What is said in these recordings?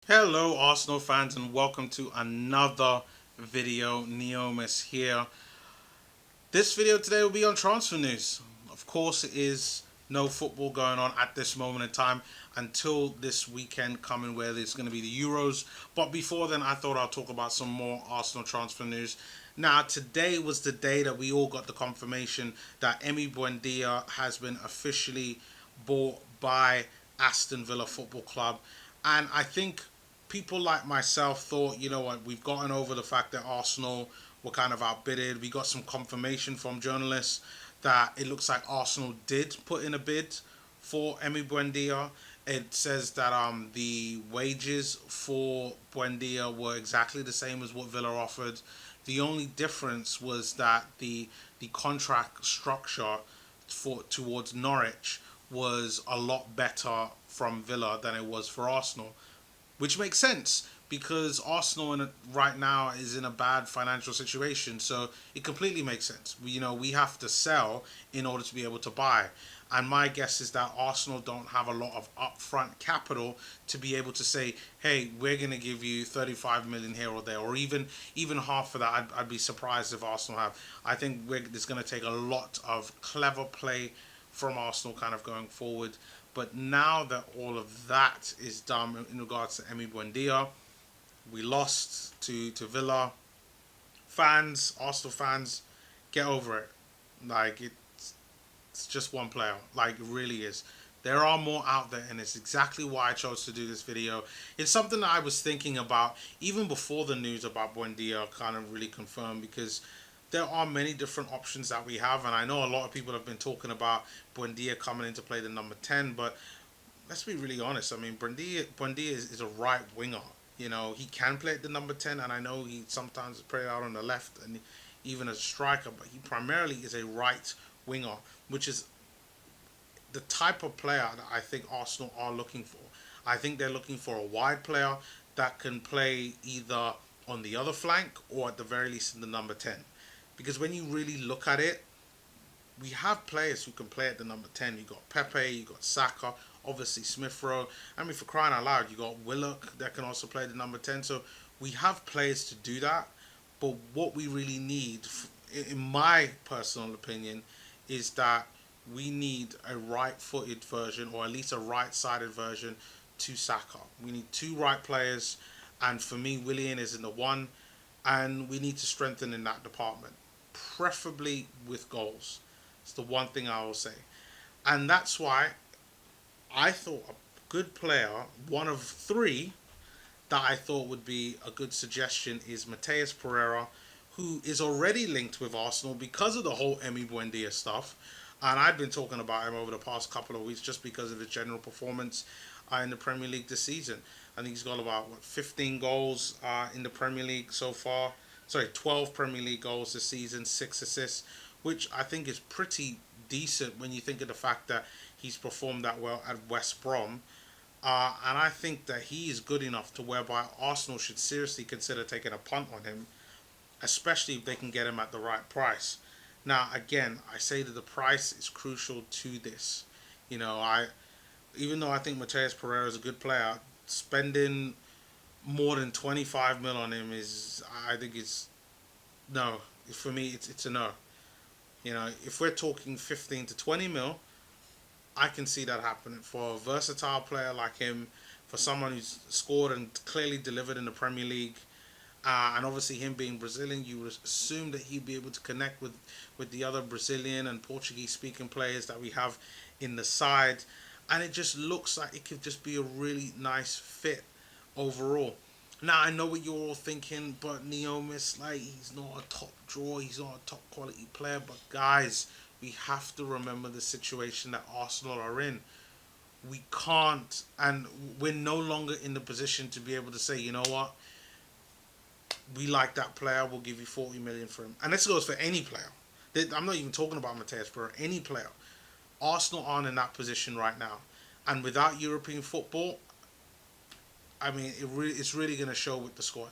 Hello Arsenal fans and welcome to another video. Neomis here. This video today will be on transfer news. Of course it is no football going on at this moment in time until this weekend coming where there's going to be the Euros. But before then I thought I'll talk about some more Arsenal transfer news. Now today was the day that we all got the confirmation that Emi Buendia has been officially bought by Aston Villa Football Club. And I think people like myself thought, you know what, we've gotten over the fact that Arsenal were kind of outbidded. We got some confirmation from journalists that it looks like Arsenal did put in a bid for Emi Buendia. It says that the wages for Buendia were exactly the same as what Villa offered. The only difference was that the contract structure for towards Norwich was a lot better from Villa than it was for Arsenal, which makes sense because Arsenal right now is in a bad financial situation. So it completely makes sense. We have to sell in order to be able to buy. And my guess is that Arsenal don't have a lot of upfront capital to be able to say, hey, we're going to give you 35 million here or there, or even half of that. I'd be surprised if Arsenal have. I think it's going to take a lot of clever play from Arsenal kind of going forward. But now that all of that is done in regards to Emi Buendia, we lost to Villa. Fans, Arsenal fans, get over it. Like, it's just one player. Like, it really is. There are more out there, and it's exactly why I chose to do this video. It's something that I was thinking about even before the news about Buendia kind of really confirmed, because there are many different options that we have, and I know a lot of people have been talking about Buendia coming in to play the number 10, but let's be really honest. I mean, Buendia is a right winger. He can play at the number 10, and I know he sometimes plays out on the left and even as a striker, but he primarily is a right winger, which is the type of player that I think Arsenal are looking for. I think they're looking for a wide player that can play either on the other flank or at the very least in the number 10. Because when you really look at it, we have players who can play at the number 10. You got Pepe, you got Saka, obviously Smith Rowe. I mean, for crying out loud, you got Willock that can also play the number 10. So we have players to do that. But what we really need, in my personal opinion, is that we need a right-footed version, or at least a right-sided version to Saka. We need two right players, and for me, Willian is in the one, and we need to strengthen in that department, preferably with goals. It's the one thing I will say. And that's why I thought a good player, one of three, that I thought would be a good suggestion is Matheus Pereira, who is already linked with Arsenal because of the whole Emi Buendia stuff. And I've been talking about him over the past couple of weeks just because of his general performance in the Premier League this season. I think he's got about 15 goals in the Premier League so far. Sorry, 12 Premier League goals this season, 6 assists, which I think is pretty decent when you think of the fact that he's performed that well at West Brom. And I think that he is good enough to whereby Arsenal should seriously consider taking a punt on him, especially if they can get him at the right price. Now, again, I say that the price is crucial to this. I even though I think Matheus Pereira is a good player, spending more than 25 mil on him I think it's no. For me, it's a no. If we're talking 15 to 20 mil, I can see that happening for a versatile player like him, for someone who's scored and clearly delivered in the Premier League. And obviously him being Brazilian, you would assume that he'd be able to connect with the other Brazilian and Portuguese speaking players that we have in the side. And it just looks like it could just be a really nice fit overall. Now, I know what you're all thinking, but Neomis, like, he's not a top draw, he's not a top quality player. But guys, we have to remember the situation that Arsenal are in. We can't, and we're no longer in the position to be able to say, you know what, we like that player, we'll give you 40 million for him. And this goes for any player. I'm not even talking about Matheus Pereira, any player. Arsenal aren't in that position right now. And without European football, I mean, it's really going to show with the squad.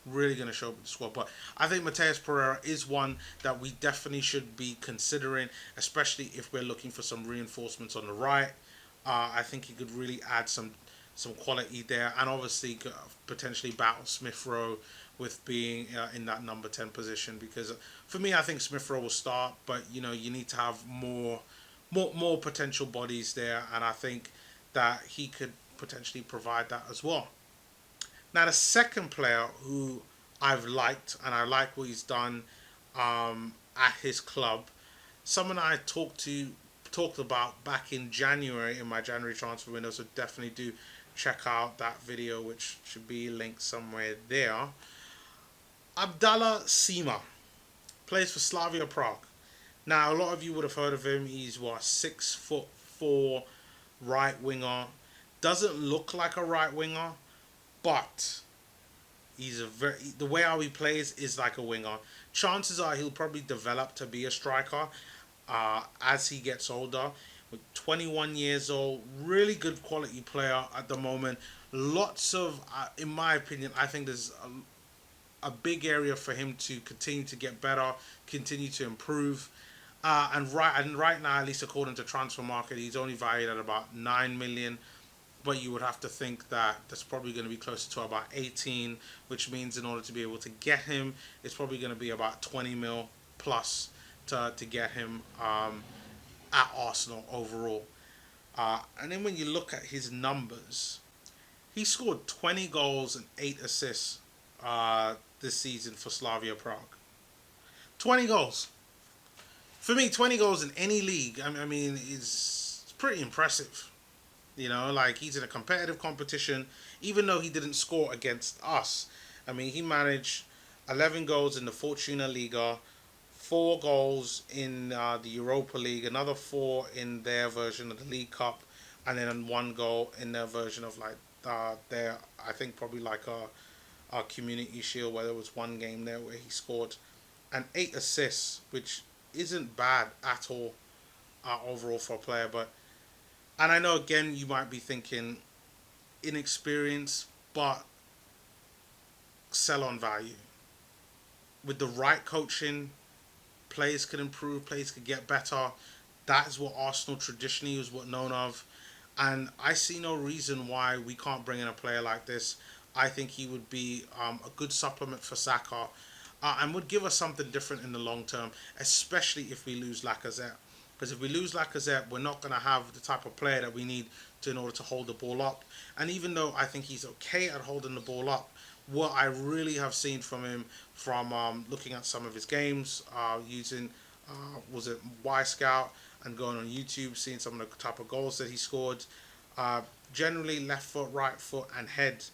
Really going to show with the squad. But I think Matheus Pereira is one that we definitely should be considering, especially if we're looking for some reinforcements on the right. I think he could really add some some quality there, and obviously potentially battle Smith Rowe with being in that number 10 position. Because for me, I think Smith Rowe will start, but you need to have more potential bodies there, and I think that he could potentially provide that as well. Now, the second player who I've liked, and I like what he's done at his club, someone I talked about back in January in my January transfer window, so definitely do check out that video, which should be linked somewhere there. Abdallah Sima plays for Slavia Prague. Now, a lot of you would have heard of him. He's 6'4" right winger. Doesn't look like a right winger, but the way how he plays is like a winger. Chances are he'll probably develop to be a striker as he gets older. With 21 years old, really good quality player at the moment. Lots of, in my opinion, I think there's a big area for him to continue to get better, continue to improve. And right now, at least according to Transfer Market, he's only valued at about 9 million. But you would have to think that that's probably going to be closer to about 18, which means in order to be able to get him, it's probably going to be about 20 mil plus to get him at Arsenal overall. And then when you look at his numbers, he scored 20 goals and 8 assists this season for Slavia Prague. 20 goals. For me, 20 goals in any league, I mean, is pretty impressive. Like, he's in a competitive competition, even though he didn't score against us. I mean, he managed 11 goals in the Fortuna Liga, 4 goals in the Europa League, another 4 in their version of the League Cup, and then 1 goal in their version of their, I think probably like a Community Shield, where there was 1 game there where he scored, and 8 assists, which isn't bad at all overall for a player. And I know, again, you might be thinking inexperience, but sell on value. With the right coaching, players could improve, players could get better. That is what Arsenal traditionally was known of. And I see no reason why we can't bring in a player like this. I think he would be a good supplement for Saka and would give us something different in the long term, especially if we lose Lacazette. Because if we lose Lacazette, we're not going to have the type of player that we need in order to hold the ball up. And even though I think he's okay at holding the ball up, what I really have seen from him, from looking at some of his games, using, was it Y-Scout, and going on YouTube, seeing some of the type of goals that he scored, generally left foot, right foot, and head,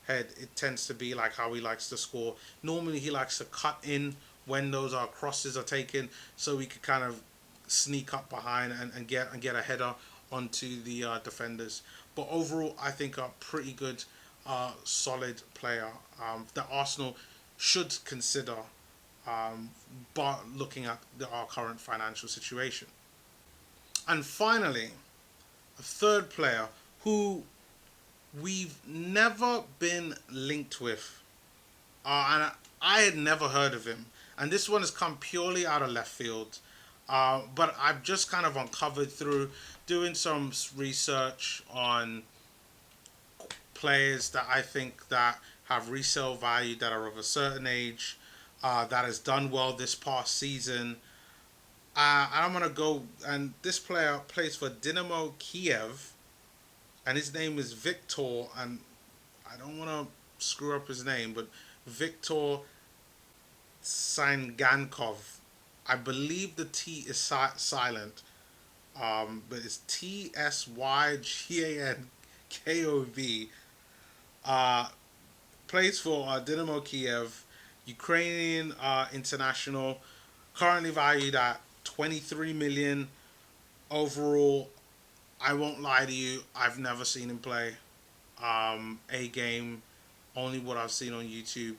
it tends to be like how he likes to score. Normally he likes to cut in when those crosses are taken, so we could kind of sneak up behind and get a header onto the defenders. But overall, I think a pretty good, solid player that Arsenal should consider, but looking at our current financial situation. And finally, a third player who we've never been linked with, and I had never heard of him, and this one has come purely out of left field. But I've just kind of uncovered through doing some research on players that I think that have resale value, that are of a certain age, that has done well this past season. And I'm going to go, and this player plays for Dynamo Kiev, and his name is Victor, and I don't want to screw up his name, but Victor Tsangankov. I believe the T is silent, but it's Tsygankov. Plays for Dynamo Kiev, Ukrainian international, currently valued at 23 million overall. I won't lie to you, I've never seen him play a game, only what I've seen on YouTube,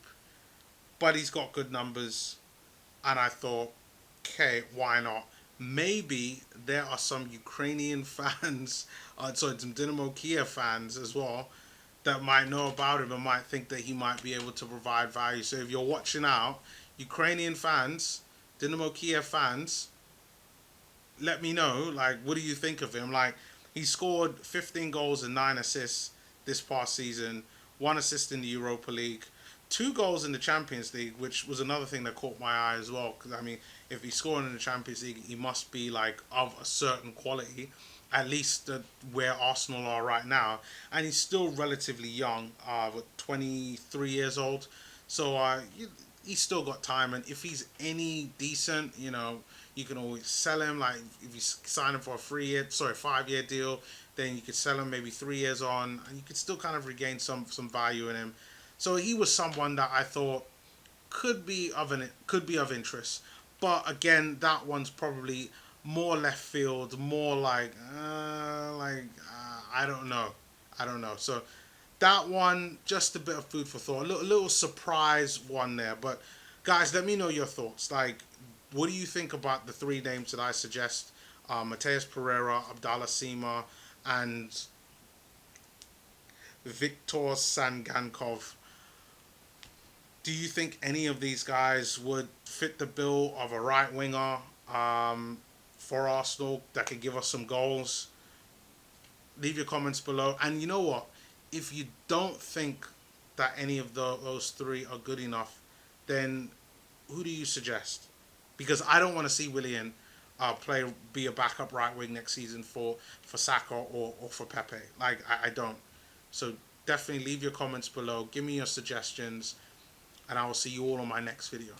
but he's got good numbers, and I thought, okay, why not? Maybe there are some Ukrainian fans, some Dynamo Kiev fans as well, that might know about him and might think that he might be able to provide value. So if you're watching out, Ukrainian fans, Dynamo Kiev fans, let me know, like, what do you think of him? Like, he scored 15 goals and 9 assists this past season, 1 assist in the Europa League, 2 goals in the Champions League, which was another thing that caught my eye as well. Because I mean, if he's scoring in the Champions League, he must be like of a certain quality, at least where Arsenal are right now. And he's still relatively young, 23 years old. So he's still got time, and if he's any decent, you can always sell him. Like if you sign him for a 5-year deal, then you could sell him maybe 3 years on, and you could still kind of regain some value in him. So he was someone that I thought could be of interest, but again, that one's probably more left field, more I don't know. So that one, just a bit of food for thought. A little surprise one there. But guys, let me know your thoughts. Like, what do you think about the 3 names that I suggest? Mateus Pereira, Abdallah Sima, and Viktor Sangankov. Do you think any of these guys would fit the bill of a right winger for Arsenal that could give us some goals? Leave your comments below. And you know what? If you don't think that any of those 3 are good enough, then who do you suggest? Because I don't want to see Willian be a backup right wing next season for Saka or for Pepe. Like, I don't. So definitely leave your comments below. Give me your suggestions, and I will see you all on my next video.